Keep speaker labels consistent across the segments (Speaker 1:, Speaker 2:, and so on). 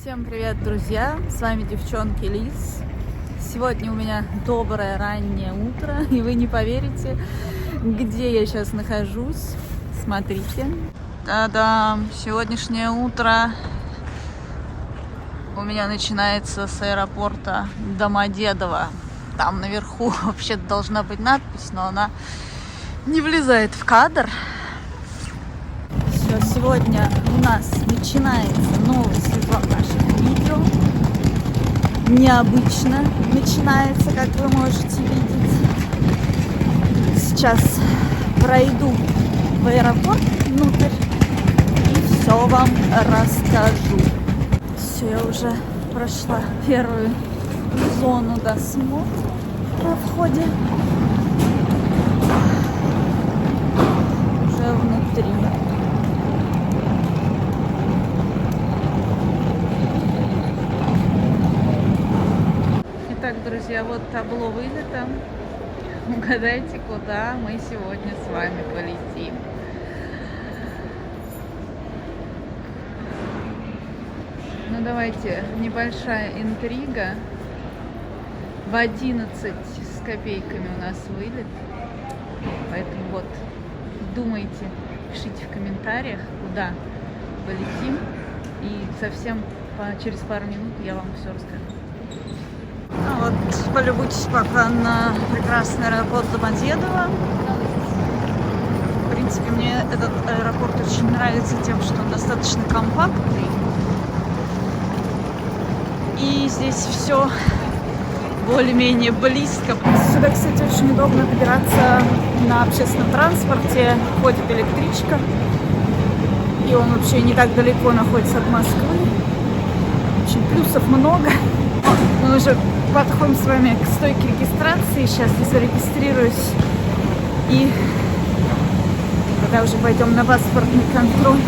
Speaker 1: Всем привет, друзья! С вами девчонки Лиз. Сегодня у меня доброе раннее утро, и вы не поверите, где я сейчас нахожусь. Смотрите. Та-дам! Сегодняшнее утро у меня начинается с аэропорта Домодедово. Там наверху вообще должна быть надпись, но она не влезает в кадр. Все, сегодня у нас начинается новый сезон наших видео. Необычно начинается, как вы можете видеть. Сейчас пройду в аэропорт внутрь и все вам расскажу. Все, я уже прошла первую зону досмотра на входе. Уже внутри. Итак, друзья, вот табло вылета. Угадайте, куда мы сегодня с вами полетим. Ну, давайте, небольшая интрига. В 11 с копейками у нас вылет. Поэтому вот, думайте, пишите в комментариях, куда полетим. И совсем через пару минут я вам все расскажу. Вот, полюбуйтесь пока на прекрасный аэропорт Домодедово. В принципе, мне этот аэропорт очень нравится тем, что он достаточно компактный. И здесь все более-менее близко. Сюда, кстати, очень удобно добираться на общественном транспорте. Ходит электричка. И он вообще не так далеко находится от Москвы. Очень плюсов много. Мы уже подходим с вами к стойке регистрации. Сейчас я зарегистрируюсь. И когда уже пойдем на паспортный контроль,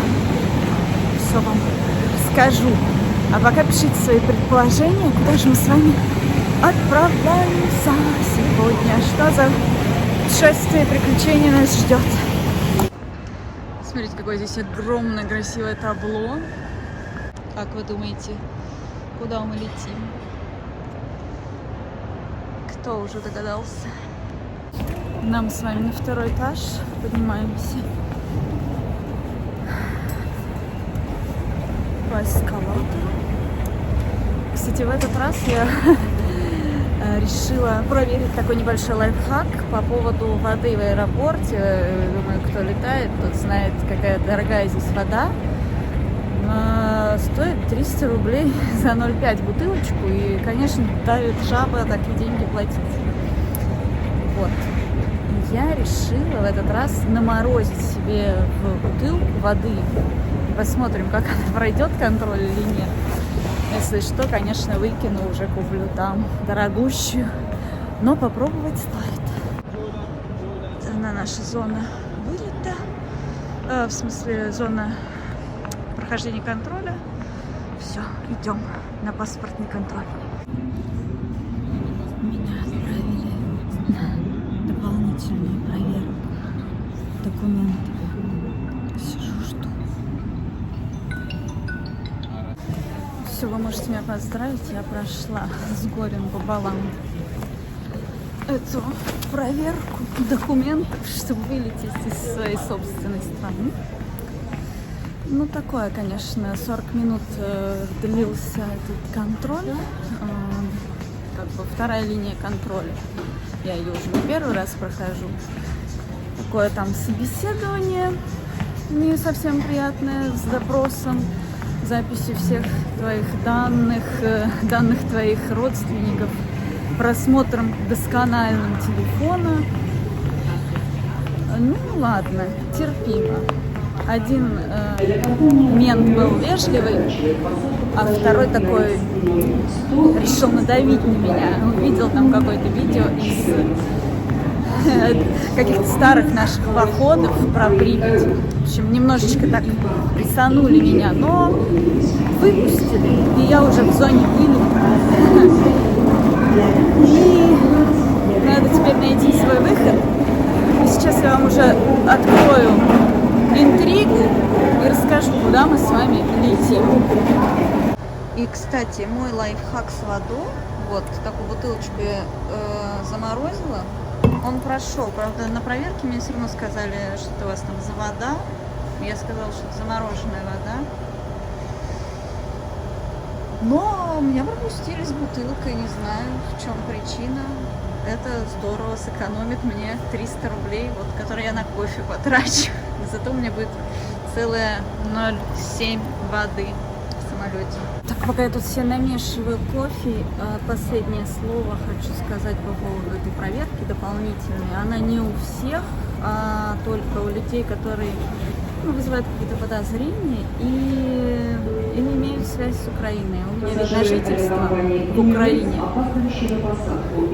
Speaker 1: все вам расскажу. А пока пишите свои предположения, куда же мы с вами отправляемся сегодня. Что за путешествие и приключение нас ждет. Смотрите, какое здесь огромное красивое табло. Как вы думаете, куда мы летим? Кто уже догадался? Нам с вами на второй этаж поднимаемся по эскалатору. Кстати, в этот раз я решила проверить такой небольшой лайфхак по поводу воды в аэропорте. Думаю, кто летает, тот знает, какая дорогая здесь вода. Стоит 300 рублей за 0,5 бутылочку. И, конечно, давит жаба такие деньги платить. Вот. Я решила в этот раз наморозить себе в бутылку воды. Посмотрим, как она пройдет контроль или нет. Если что, конечно, выкину, уже куплю там дорогущую. Но попробовать стоит. На наша зона вылета. В смысле, зона прохождения контроля. Все, идем на паспортный контроль. Меня отправили на дополнительную проверку документов. Сижу, жду. Все, вы можете меня поздравить, я прошла с горем пополам эту проверку документов, чтобы вылететь из своей собственной страны. Ну, такое, конечно, 40 минут длился этот контроль, как бы вторая линия контроля. Я ее уже не первый раз прохожу. Такое там собеседование не совсем приятное, с допросом, записью всех твоих данных, данных твоих родственников, просмотром доскональным телефона. Ну, ладно, терпимо. Один мент был вежливый, а второй такой решил надавить на меня. Увидел там какое-то видео из каких-то старых наших походов про Припять. В общем, немножечко так присанули меня, но выпустили, и я уже в зоне вылета. И надо теперь найти свой выход. И сейчас я вам уже открою интригу и расскажу, куда мы с вами летим. И, кстати, мой лайфхак с водой, вот такую бутылочку я заморозила, он прошел. Правда, на проверке мне все равно сказали, что это у вас там за вода. Я сказала, что это замороженная вода. Но меня пропустили с бутылкой, не знаю, в чем причина. Это здорово сэкономит мне 300 рублей, вот, которые я на кофе потрачу. Зато у меня будет целая 0,7 воды в самолете. Так, пока я тут все намешиваю кофе, последнее слово хочу сказать по поводу этой проверки дополнительной. Она не у всех, а только у людей, которые вызывают какие-то подозрения и не имеют связь с Украиной. У меня вид на жительство в Украине.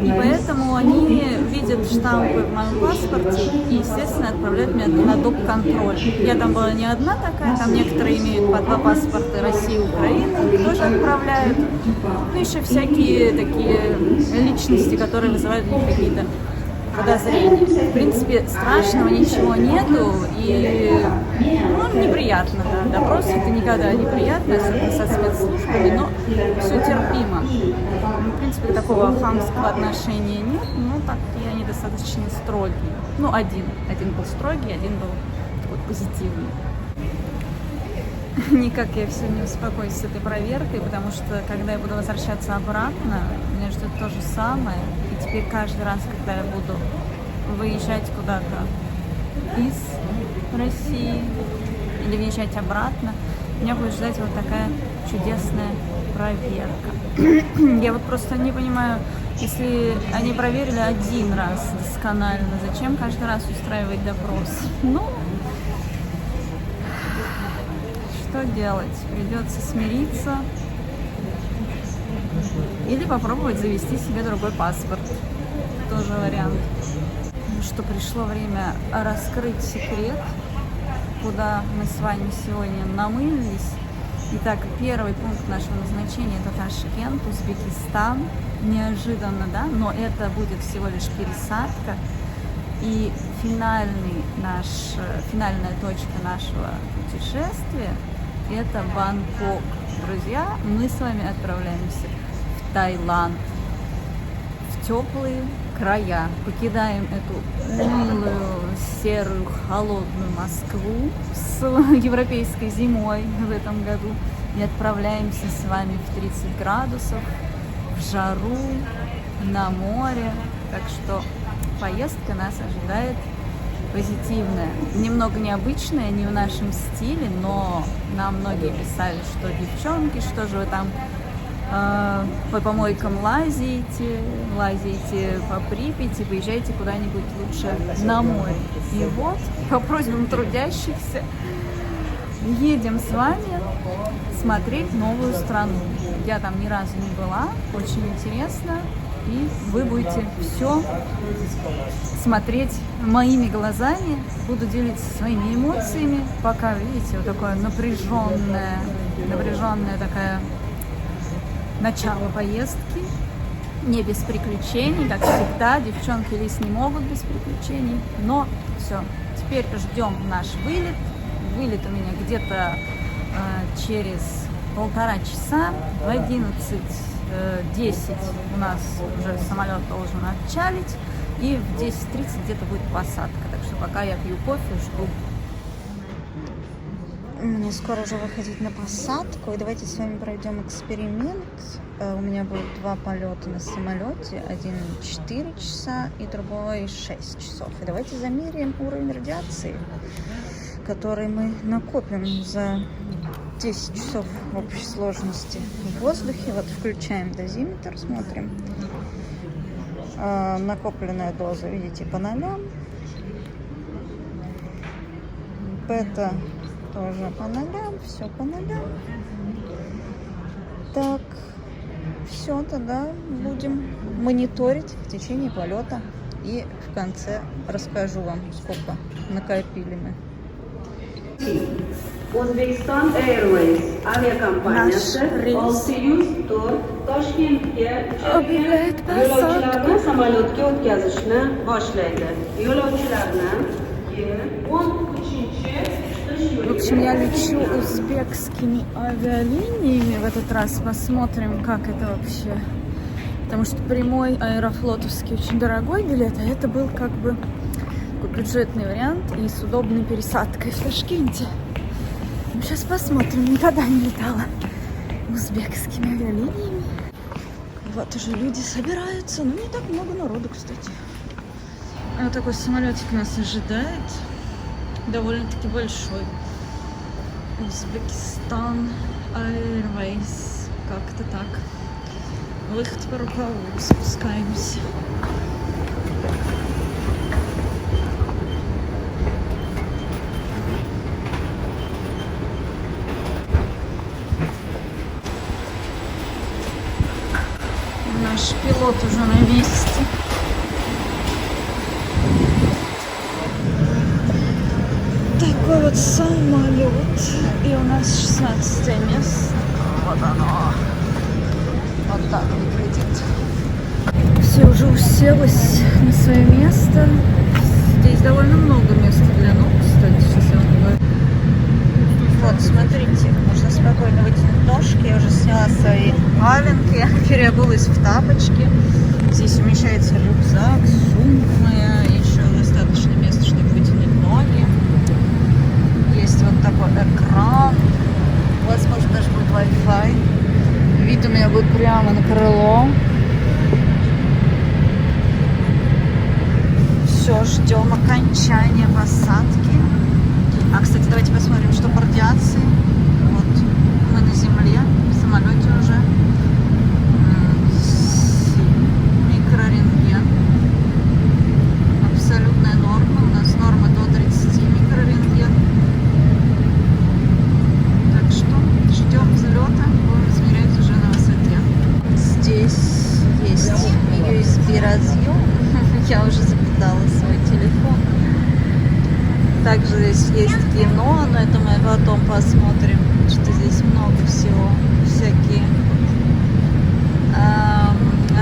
Speaker 1: И поэтому они видят штампы в моем паспорте и, естественно, отправляют меня на доп-контроль. Я там была не одна такая, там некоторые имеют по 2 паспорта России и Украины, тоже отправляют. Ну, еще всякие такие личности, которые вызывают у них какие-то подозрения. В принципе, страшного ничего нету, и неприятно, да. Допросы это никогда неприятно, особенно со спецслужбами, но все терпимо. В принципе, такого хамского отношения нет, но так и они достаточно строгие. Ну, один был строгий, один был такой позитивный. Никак я все не успокоюсь с этой проверкой, потому что, когда я буду возвращаться обратно, меня ждет то же самое. И теперь каждый раз, когда я буду выезжать куда-то из России или въезжать обратно, меня будет ждать вот такая чудесная проверка. Я вот просто не понимаю, если они проверили один раз досконально, зачем каждый раз устраивать допрос? Ну, что делать? Придется смириться или попробовать завести себе другой паспорт. Тоже вариант. Ну что, пришло время раскрыть секрет, куда мы с вами сегодня намылились. Итак, первый пункт нашего назначения – это Ташкент, Узбекистан. Неожиданно, да? Но это будет всего лишь пересадка. И финальная точка нашего путешествия – это Бангкок. Друзья, мы с вами отправляемся в Таиланд, в теплые края. Покидаем эту унылую, серую, холодную Москву с европейской зимой в этом году и отправляемся с вами в 30 градусов, в жару, на море. Так что поездка нас ожидает позитивная. Немного необычная, не в нашем стиле, но нам многие писали, что девчонки, что же вы там по помойкам лазите по Припяти, поезжайте куда-нибудь лучше на море. И вот, по просьбам трудящихся, едем с вами смотреть новую страну. Я там ни разу не была, очень интересно. И вы будете все смотреть моими глазами. Буду делиться своими эмоциями. Пока, видите, вот такое напряженное такое начало поездки. Не без приключений, как всегда. Девчонки лезть не могут без приключений. Но все, теперь ждем наш вылет. Вылет у меня где-то через 1,5 часа. В 11:10 у нас уже самолет должен отчалить, и в 10:30 где-то будет посадка. Так что пока я пью кофе, жду. Мне скоро уже выходить на посадку, и давайте с вами проведем эксперимент. У меня будет 2 полета на самолете, один 4 часа и другой 6 часов. И давайте замеряем уровень радиации, который мы накопим за 10 часов в общей сложности в воздухе. Вот включаем дозиметр, смотрим. Накопленная доза, видите, по нолям. Бета тоже по нолям, все по нолям. Так, все, тогда будем мониторить в течение полета. И в конце расскажу вам, сколько накопили мы.
Speaker 2: Uzbekistan Airways aviakompaniyasi 604 Toshkentga yo'lovchilarni samolyotga o'tkazishni boshlaydi. Yo'lovchilarni 13-uchish
Speaker 1: В общем, я лечу узбекскими авиалиниями в этот раз. Посмотрим, как это вообще. Потому что прямой аэрофлотовский очень дорогой билет, а это был как бы такой бюджетный вариант и с удобной пересадкой в Ташкенте. Ну, сейчас посмотрим. Никогда не летала узбекскими авиалиниями. Вот уже люди собираются. Ну, не так много народу, кстати. Вот такой самолетик нас ожидает. Довольно-таки большой. Узбекистан Airways. Как-то так. Выход по рукаву. Спускаемся. Наш пилот уже на месте. Такой вот самолет. И у нас 16 место. Вот оно. Вот так выглядит. Все, уже уселась на свое место. Здесь довольно много места для ног, кстати. Сейчас я вам говорю. Вот, смотрите, можно спокойно вытянуть ножки. Я уже сняла свои валенки, переобулась в тапочки. Здесь умещается рюкзак, сумка моя. Еще достаточно места, чтобы вытянуть ноги. Есть вот такой экран. Возможно, даже будет Wi-Fi. Вид у меня будет прямо на крыло. Все, ждем окончания посадки. А, кстати, давайте посмотрим, что по радиации. Вот, мы на земле, в самолете уже. Микрорентген. Абсолютная норма. У нас норма до 30 микрорентген. Так что ждем взлета. Будем измерять уже на высоте. Здесь есть USB разъем. Я уже запитала свой телефон. Также здесь есть кино, но это мы потом посмотрим, что здесь много всего, всякие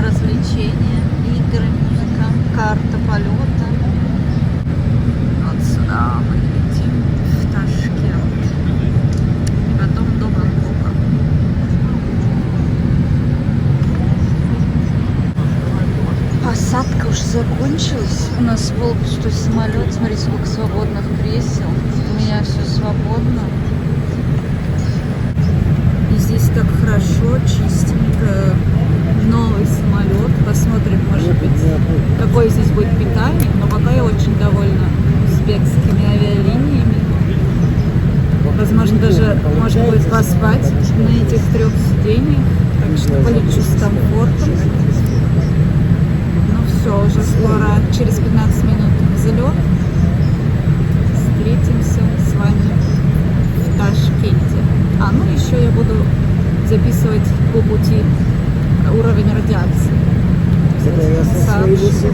Speaker 1: развлечения, игры, музыка, карта полета. Вот сюда мы летим, в Ташкент, и потом до Бангкока. Посадка уже закончилась. У нас полупустой самолет. Смотрите, сколько свободных кресел. У меня все свободно. И здесь так хорошо, чистенько. Новый самолет. Посмотрим, может быть, какое здесь будет питание. Но пока я очень довольна узбекскими авиалиниями. Возможно, даже можно будет поспать на этих 3 сиденьях. Так что полечу с комфортом. Все, уже скоро, через 15 минут взлет. Встретимся с вами в Ташкенте. Ну еще я буду записывать по пути уровень радиации. Сообщу.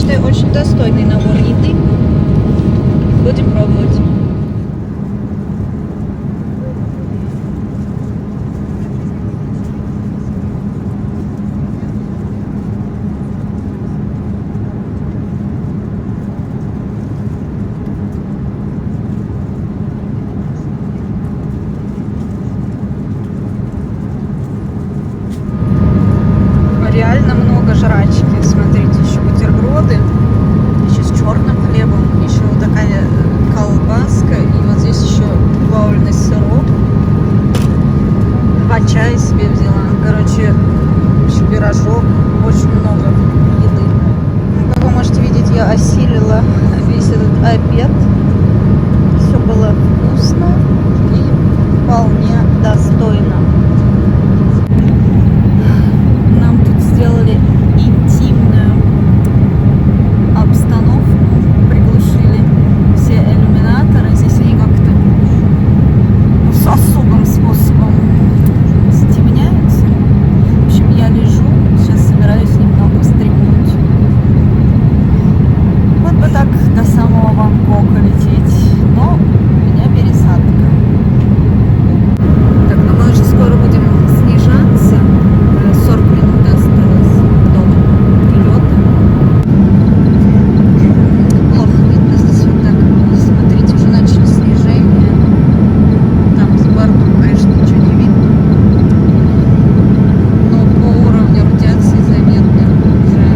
Speaker 1: считаю, очень достойный набор еды. Будем пробовать. Реально много жрачки. Смотрите, еще бутерброды, еще с черным хлебом, еще вот такая колбаска, и вот здесь еще плавленый сырок. 2 чая себе взяла. Короче, еще пирожок, очень много еды. Как вы можете видеть, я осилила весь этот обед. Все было вкусно и вполне достойно. Сделали интимную обстановку, приглушили все иллюминаторы. Здесь они как-то с особым способом затемняются. В общем, я лежу, сейчас собираюсь немного стрибнуть. Вот бы так до самого Бангкока лететь, но у меня пересадка. Так, ну мы уже скоро будем снижаться. 40 минут осталось до прилета. Плохо видно здесь вот так. Смотрите, уже начали снижение. Там за бортом, конечно, ничего не видно. Но по уровню радиации заметно уже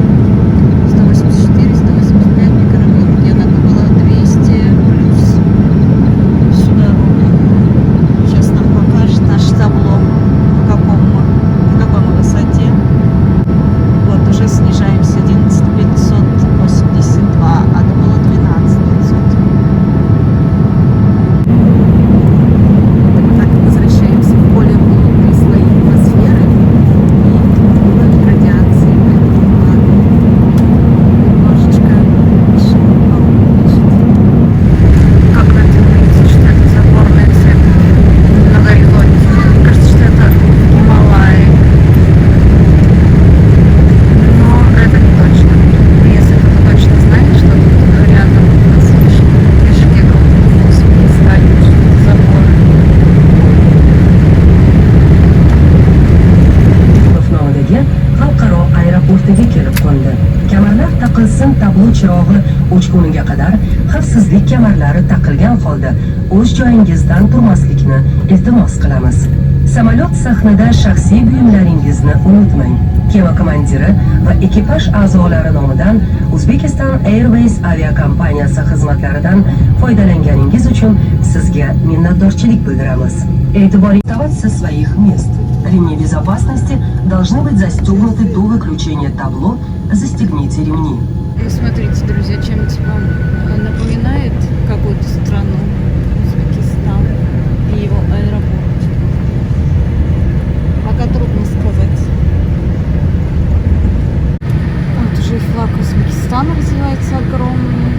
Speaker 1: 184, 185 микробиот. Я надо было 200 плюс всю дорогу. Сейчас нам покажет наше табло, в какой мы высоте. Вот, уже снижаемся. 11582, а это было 12500. Мы так возвращаемся в более плотные слои атмосферы и радиации, поэтому ладно. Немножечко решили получить. Как вы думаете, что это за горный цвет на горизонте? Мне кажется, что это Гималаи. Но это не точно. Если кто-то точно знает, что тут рядом на пешке какого-то ставить заборы.
Speaker 3: nomidagi xalqaro aeroportiga kelib qo'ndi. Kamarlar taqilsin tablo chirog'i o'chguniga qadar xavfsizlik kamarlari taqilgan holda o'z joyingizdan turmaslikni iltimos qilamiz. Samolyot sahnida shaxsiy buyumlaringizni unutmang. Kema komandiri va ekipaj a'zolari nomidan Uzbekistan Airways aviakompaniyasi xizmatlaridan foydalanganingiz uchun sizga minnatdorchilik bildiramiz. E'tiboring со своих мест. Ремни безопасности должны быть застегнуты до выключения табло. Застегните ремни.
Speaker 1: Ну, смотрите, друзья, чем-то вам напоминает какую-то страну, Узбекистан и его аэропорт. Пока трудно сказать. Вот уже и флаг Узбекистана развивается огромный.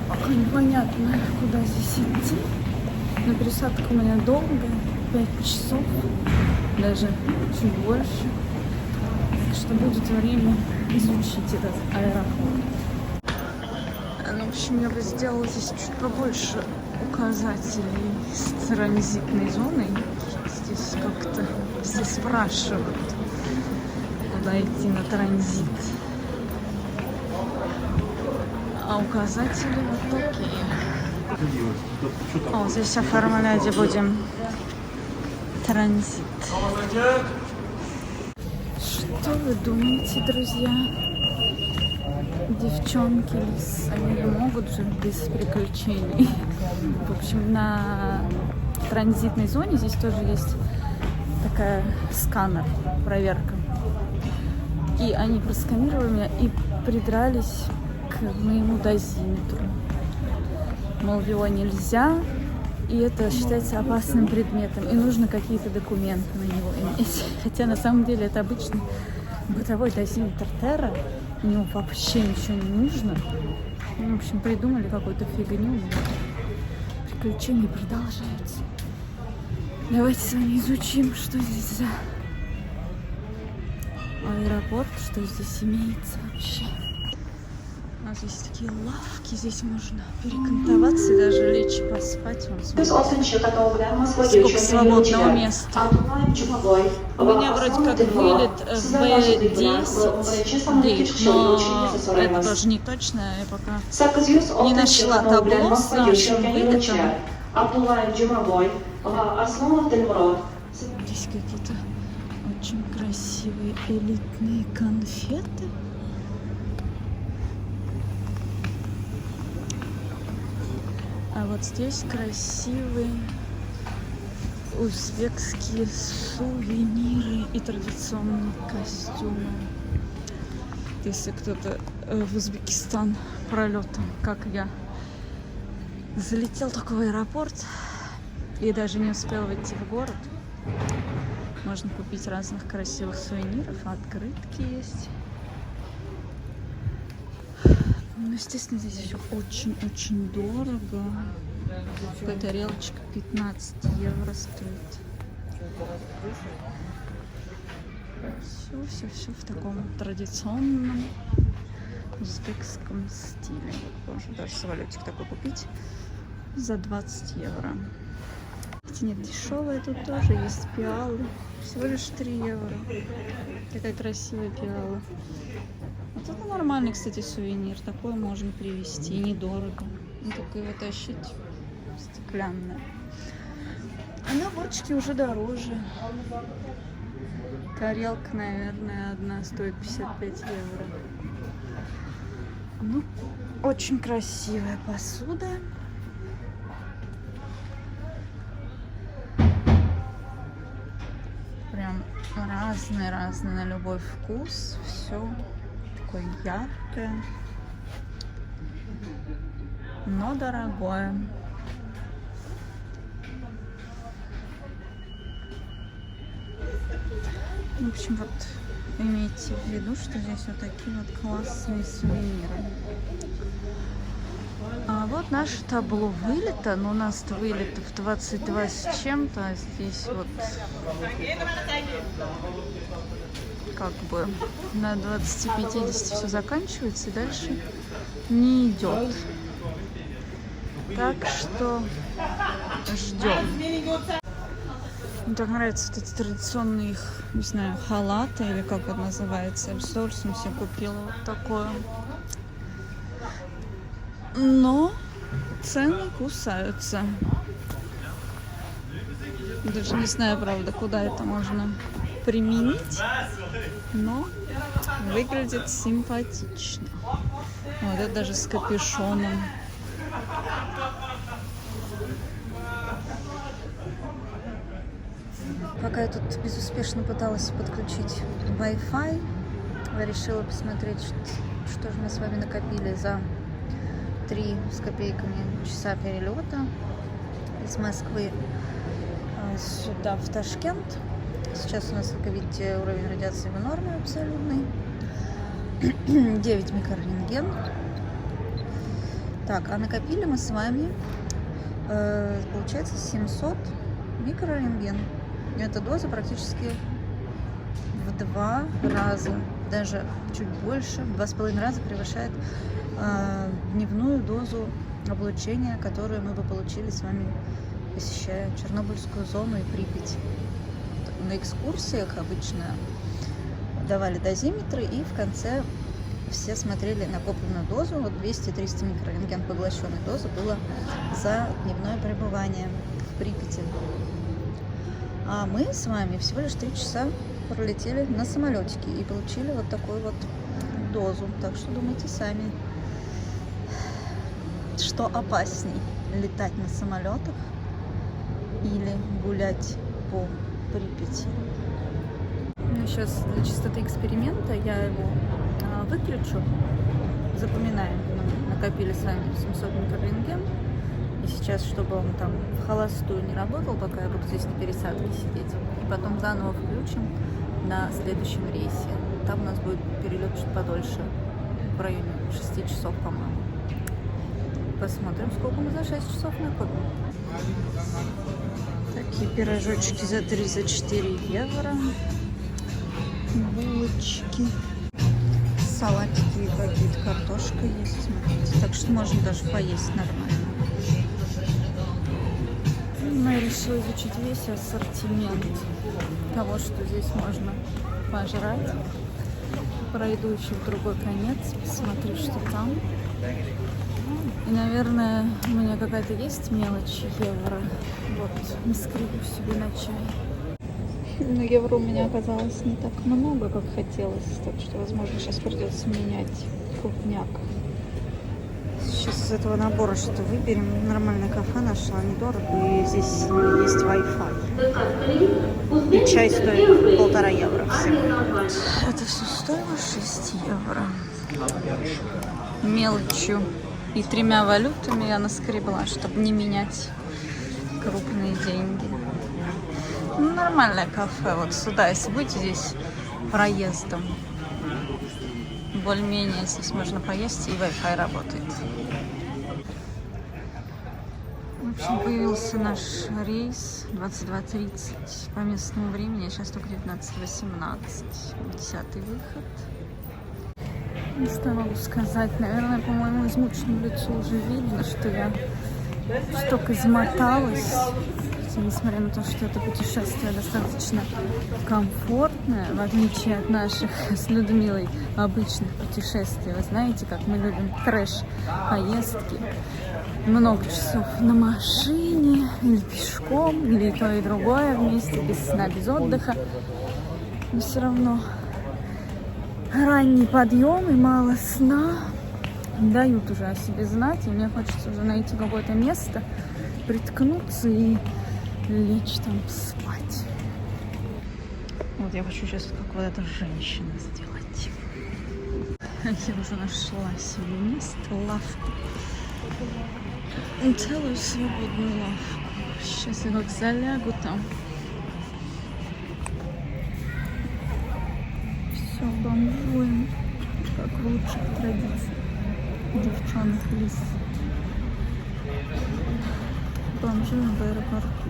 Speaker 1: Пока непонятно, куда здесь идти. Но пересадка у меня долгая, 5 часов, даже чуть больше. Так что будет время изучить этот аэропорт. Ну, в общем, я бы сделала здесь чуть побольше указателей с транзитной зоной. Здесь как-то все спрашивают, куда идти на транзит. А указатели вот такие. О, здесь оформлять будем транзит. Что вы думаете, друзья? Девчонки, они могут жить без приключений. В общем, на транзитной зоне здесь тоже есть такая сканер, проверка. И они просканировали меня и придрались к моему дозиметру. Мол, его нельзя, и это считается опасным предметом, и нужно какие-то документы на него иметь. Хотя на самом деле это обычный бытовой дозиметр Терра, ему вообще ничего не нужно. общем, придумали какую-то фигню. Приключения продолжаются. Давайте с вами изучим, что здесь за аэропорт, что здесь имеется вообще. У нас есть такие лавки, здесь можно перекантоваться и даже лечь поспать. Вон, сколько свободного места. У меня вроде как вылет в B10, но это тоже не точно. Я пока не нашла табло с нашим вылетом. Здесь какие-то очень красивые элитные конфеты. А вот здесь красивые узбекские сувениры и традиционные костюмы. Если кто-то в Узбекистан пролетом, как я, залетел только в аэропорт и даже не успел выйти в город, можно купить разных красивых сувениров, открытки есть. Ну, естественно, здесь все очень-очень дорого. Такая тарелочка 15 евро стоит. Все в таком традиционном узбекском стиле. Вот можно даже самолетик такой купить за 20 евро. Хотя нет, дешевые тут тоже есть пиалы. Всего лишь 3 евро. Такая красивая пиала. Вот это нормальный, кстати, сувенир. Такой можно привезти. И недорого. И только его тащить. Стеклянная. А на водочке уже дороже. Тарелка, наверное, одна стоит 55 евро. Ну, очень красивая посуда. Прям разные на любой вкус. Все такое яркое, но дорогое. В общем, вот имейте в виду, что здесь вот такие вот классные сувениры. А вот наше табло вылета, но у нас вылет в 22 с чем-то, а здесь вот как бы на 20-50 все заканчивается и дальше не идет. Так что ждем. Мне так нравятся вот эти традиционные их, не знаю, халаты или как это называется. Я с удовольствием себе купила вот такое. Но цены кусаются. Даже не знаю, правда, куда это можно применить, но выглядит симпатично. Вот это даже с капюшоном. Пока я тут безуспешно пыталась подключить Wi-Fi, я решила посмотреть, что же мы с вами накопили за 3 с копейками часа перелета из Москвы сюда, в Ташкент. Сейчас у нас, как видите, уровень радиации в норме абсолютный. 9 микрорентген. Так, а накопили мы с вами, получается, 700 микрорентген. Эта доза практически в 2 раза, даже чуть больше, в 2,5 раза превышает дневную дозу облучения, которую мы бы получили с вами, посещая Чернобыльскую зону и Припять. На экскурсиях обычно давали дозиметры, и в конце все смотрели накопленную дозу. Вот 200-300 микрорентген поглощенной дозы было за дневное пребывание в Припяти. А мы с вами всего лишь 3 часа пролетели на самолетике и получили вот такую вот дозу. Так что думайте сами, что опасней: летать на самолетах или гулять по Припяти. Ну, сейчас для чистоты эксперимента я его выключу. Запоминаем, мы накопили с вами 700 микрорентген. И сейчас, чтобы он там в холостую не работал, пока я буду здесь на пересадке сидеть. И потом заново включим на следующем рейсе. Там у нас будет перелет чуть подольше, в районе 6 часов, по-моему. посмотрим, сколько мы за 6 часов накопим. Такие пирожочки за 34 евро. Булочки. Салатики и какие-то, картошка есть, смотрите. Так что можно даже поесть нормально. Я решила изучить весь ассортимент того, что здесь можно пожрать. Пройду еще в другой конец, посмотрю, что там. И, наверное, у меня какая-то есть мелочь евро. Вот, скребу себе на чай. Но евро у меня оказалось не так много, как хотелось. Так что, возможно, сейчас придется менять крупняк. Сейчас из этого набора что-то выберем. Нормальное кафе нашла, недорого. И здесь есть Wi-Fi. И чай стоит 1,5 евро всего. Это все стоило 6 евро. Мелочью и 3 валютами я наскребла, чтобы не менять крупные деньги. Ну, нормальное кафе. Вот сюда, если будете здесь проездом, более-менее здесь можно поесть, и Wi-Fi работает. В общем, появился наш рейс 22:30 по местному времени, сейчас только 19:18, 10-й выход. Ну, что я могу сказать? Наверное, по моему измученному лицу уже видно, что я столько измоталась. Несмотря на то, что это путешествие достаточно комфортное, в отличие от наших с Людмилой обычных путешествий. Вы знаете, как мы любим трэш-поездки. Много часов на машине, или пешком, или то и другое вместе, без сна, без отдыха. Но все равно ранний подъем и мало сна дают уже о себе знать. И мне хочется уже найти какое-то место, приткнуться и лечь там спать. Вот я хочу сейчас как вот эта женщина сделать. Я уже нашла себе место, лавку. Целую свободную лавку. Сейчас я как залягу там. Все, бомжуем, как в лучших традициях девчонок лис. Бомжуем в аэропорту.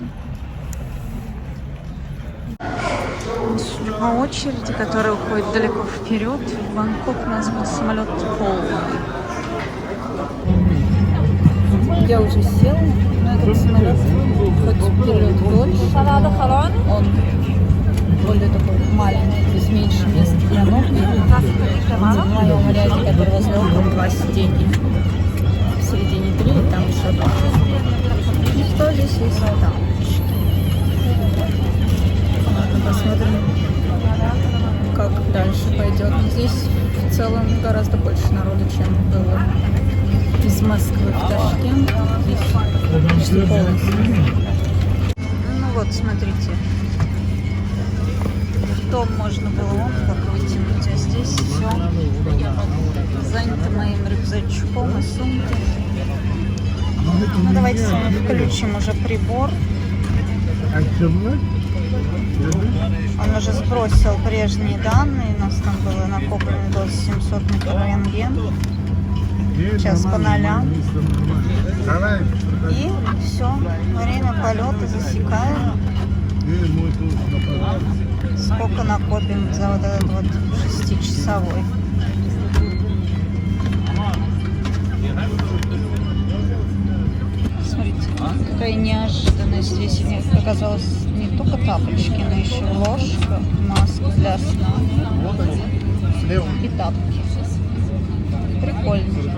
Speaker 1: Судя по очереди, которая уходит далеко вперед, в Бангкок у нас был самолет полный. Я уже села на этот самолет, хоть вперед дольше. Он более такой маленький, без меньше места для ног. И в моем ряде, который возле окна, 2 сиденья. В середине 3, и там еще 2. И что здесь есть тапочки? Ладно, посмотрим, как дальше пойдет. Здесь в целом гораздо больше народу, чем было из Москвы в Ташкент. Здесь почти полностью. Ну вот, смотрите. Ртом можно было вон как вытянуть, а здесь все занято моим рюкзачком и сумкой. Ну давайте с вами включим уже прибор. Он уже сбросил прежние данные. У нас там было накоплено до 700 микрорентген. Сейчас по нолям. И все. Время полета засекаем. Сколько накопим за вот этот вот 6-часовой. Смотрите, какая неожиданность. Здесь у них оказалось не только тапочки, но еще ложка, маска для сна и тапки. Прикольно.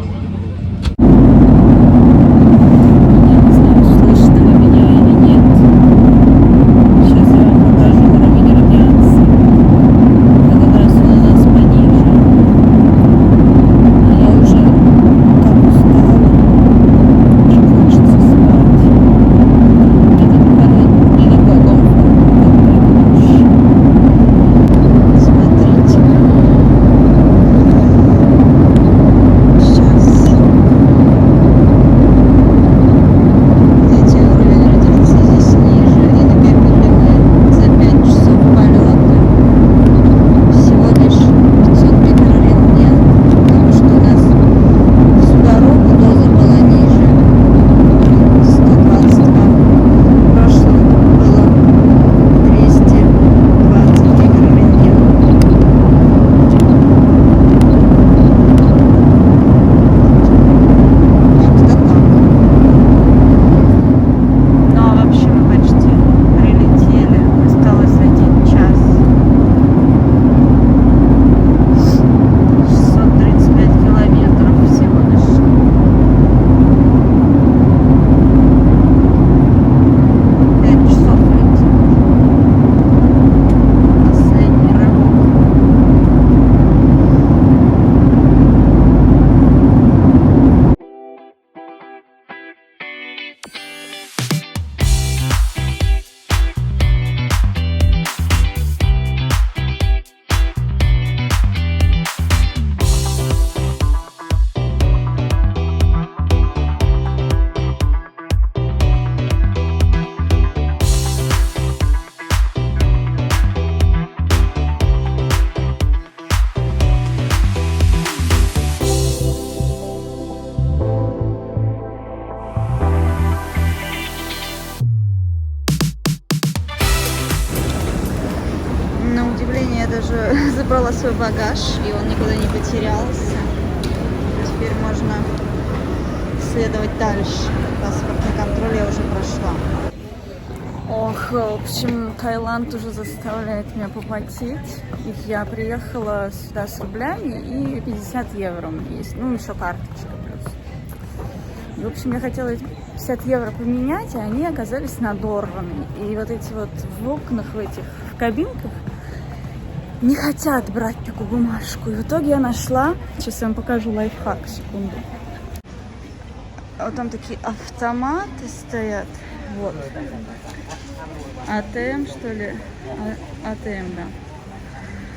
Speaker 1: Сейчас убрала свой багаж, и он никуда не потерялся. Теперь можно следовать дальше. Паспортный контроль я уже прошла. Ох, в общем, Таиланд уже заставляет меня попотеть. И я приехала сюда с рублями, и 50 евро у меня есть. Ну, еще карточка плюс. В общем, я хотела 50 евро поменять, а они оказались надорваны. И вот эти вот в окнах, в этих в кабинках не хотят брать такую бумажку. И в итоге я нашла, сейчас я вам покажу лайфхак, секунду. Вот там такие автоматы стоят. Вот. АТМ, что ли? АТМ, да.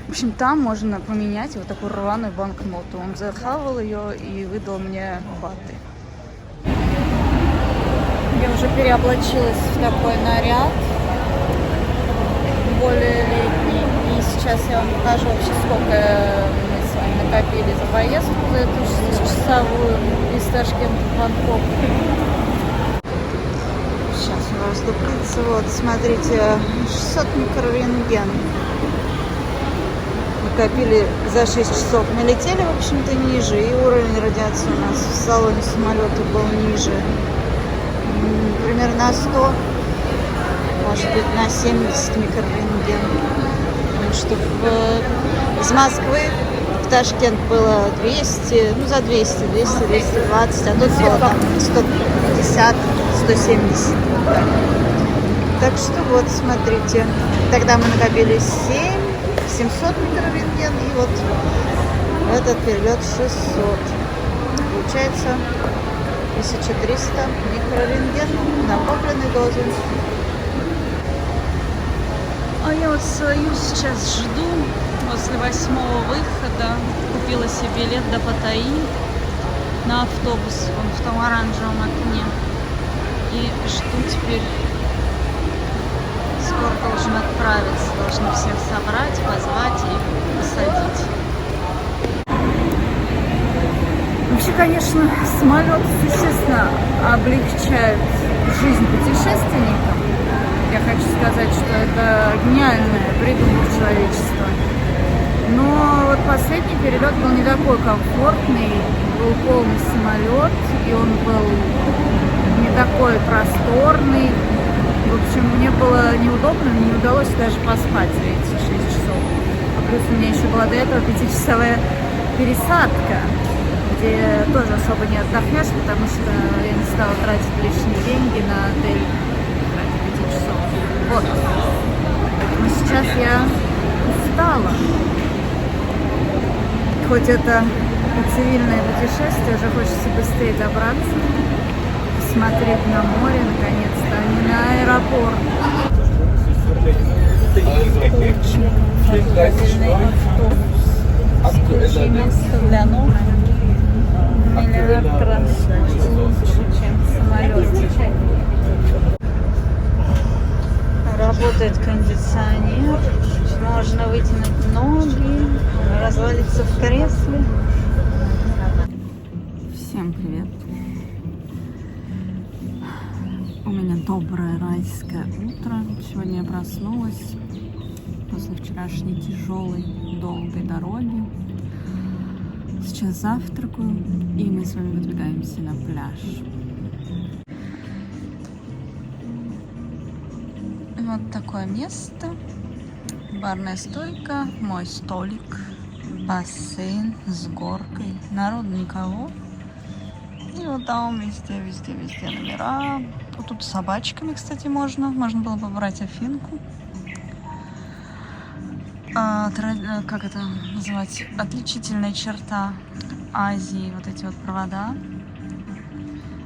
Speaker 1: В общем, там можно поменять вот такую рваную банкноту. Он захавал ее и выдал мне баты. Я уже переоблачилась в такой наряд, более летний. И сейчас я вам покажу вообще, сколько мы с вами накопили за поездку, за эту 6-часовую из Ташкента в Бангкок. Сейчас у вас дуплится. Вот, смотрите, 600 микрорентген. Накопили за 6 часов. Мы летели, в общем-то, ниже. И уровень радиации у нас в салоне самолета был ниже. Примерно на 100, может быть, на 70 микрорентген. Потому что из Москвы в Ташкент было 200, ну, за 200, 220, а тут было там 150, 170. Так что вот, смотрите. Тогда мы накопили 700 микрорентген, и вот в этот перелет 600. Получается 1300 микрорентген накопленной дозы. А я вот свою сейчас жду после 8-го выхода. Купила себе билет до Паттайи на автобус. Он в том оранжевом окне. И жду теперь. Скоро должен отправиться. Должны всех собрать, позвать и посадить. Вообще, конечно, самолет существенно облегчает жизнь путешественникам. Я хочу сказать, что это гениальная придумка человечества. Но вот последний перелет был не такой комфортный. Был полный самолет, и он был не такой просторный. В общем, мне было неудобно, мне не удалось даже поспать за эти 6 часов. А плюс у меня еще была до этого 5-часовая пересадка, где тоже особо не отдохнешь, потому что я не стала тратить лишние деньги на отель ради 5 часов. Вот. Но сейчас я устала. Хоть это и цивильное путешествие, уже хочется быстрее добраться, посмотреть на море, наконец-то, а не на аэропорт. Очень правильный автобус. Исключи место для ног. Миллиард раз лучше, чем самолет. Работает кондиционер. Можно вытянуть ноги, развалиться в кресле. Всем привет. У меня доброе райское утро. Сегодня я проснулась после вчерашней тяжелой, долгой дороги. Сейчас завтракаю, и мы с вами выдвигаемся на пляж. Вот такое место. Барная стойка, мой столик, бассейн с горкой. Народу никого. И вот там везде номера. Вот тут с собачками, кстати, можно. Можно было бы брать Афинку. Как это называть? Отличительная черта Азии. Вот эти вот провода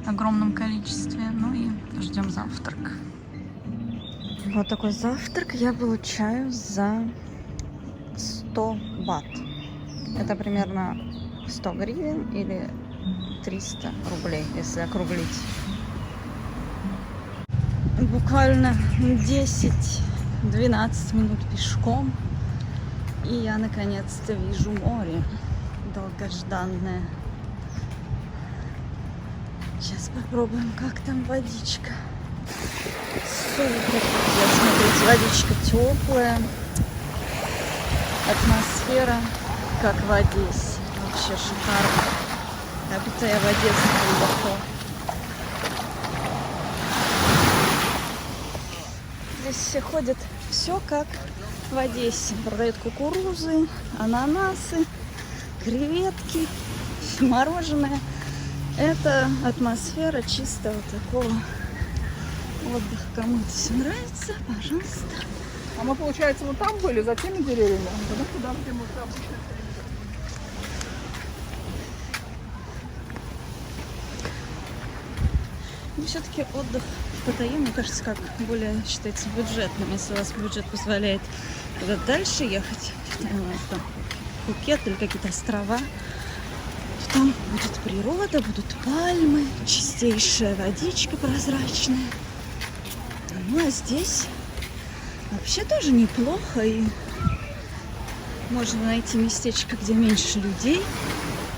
Speaker 1: в огромном количестве. Ну и ждем завтрак. Вот такой завтрак я получаю за 100 бат. Это примерно 100 гривен или 300 рублей, если округлить. Буквально 10-12 минут пешком, и я наконец-то вижу море долгожданное. Сейчас попробуем, как там водичка. Супер. Смотрите, водичка теплая. Атмосфера, как в Одессе. Вообще шикарно. Как будто я в Одессе приехала. Здесь все ходят, все как в Одессе. Продают кукурузы, ананасы, креветки, мороженое. Это атмосфера чистого такого отдыха. Кому это все нравится, пожалуйста.
Speaker 4: А мы, получается, вот там были, за теми деревьями, а потом туда, где мы обычно.
Speaker 1: Но все-таки отдых в Паттайе, мне кажется, как более считается бюджетным. Если у вас бюджет позволяет куда-то дальше ехать, там, Пхукет или какие-то острова, то там будет природа, будут пальмы, чистейшая водичка прозрачная. Ну а здесь вообще тоже неплохо, и можно найти местечко, где меньше людей,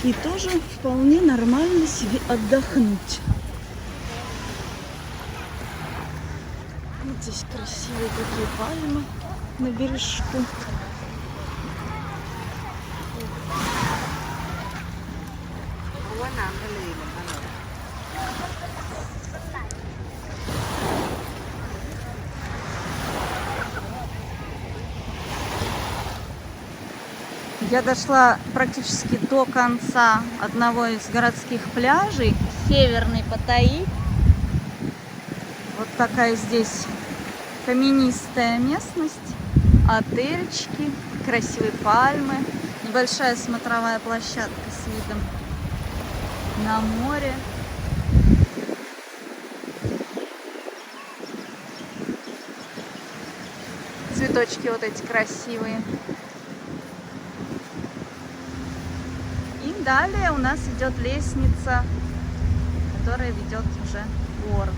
Speaker 1: и тоже вполне нормально себе отдохнуть. Вот здесь красивые такие пальмы на бережку. Я дошла практически до конца одного из городских пляжей, северной Паттайи. Вот такая здесь каменистая местность, отельчики, красивые пальмы, небольшая смотровая площадка с видом на море. Цветочки вот эти красивые. И далее у нас идет лестница, которая ведет уже в город.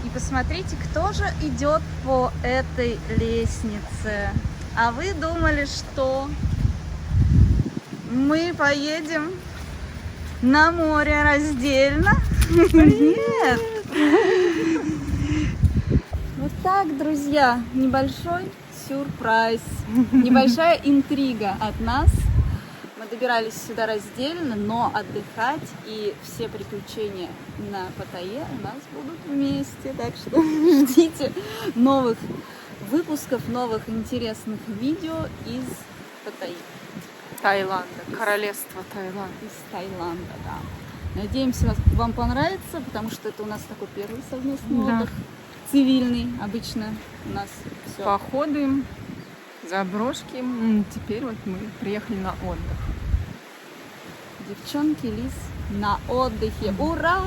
Speaker 1: И посмотрите, кто же идет по этой лестнице. А вы думали, что мы поедем на море раздельно? Нет! Вот так, друзья, небольшой сюрприз, небольшая интрига от нас. Мы добирались сюда раздельно, но отдыхать и все приключения на Паттайе у нас будут вместе. Так что ждите новых выпусков, новых интересных видео из Паттайи.
Speaker 4: Таиланда, королевство Таиланда.
Speaker 1: Из Таиланда, да. Надеемся, вам понравится, потому что это у нас такой первый совместный отдых. Цивильный. Обычно у нас все.
Speaker 4: Походы, заброшки. Теперь вот мы приехали на отдых.
Speaker 1: Девчонки, Лиз на отдыхе. Ура!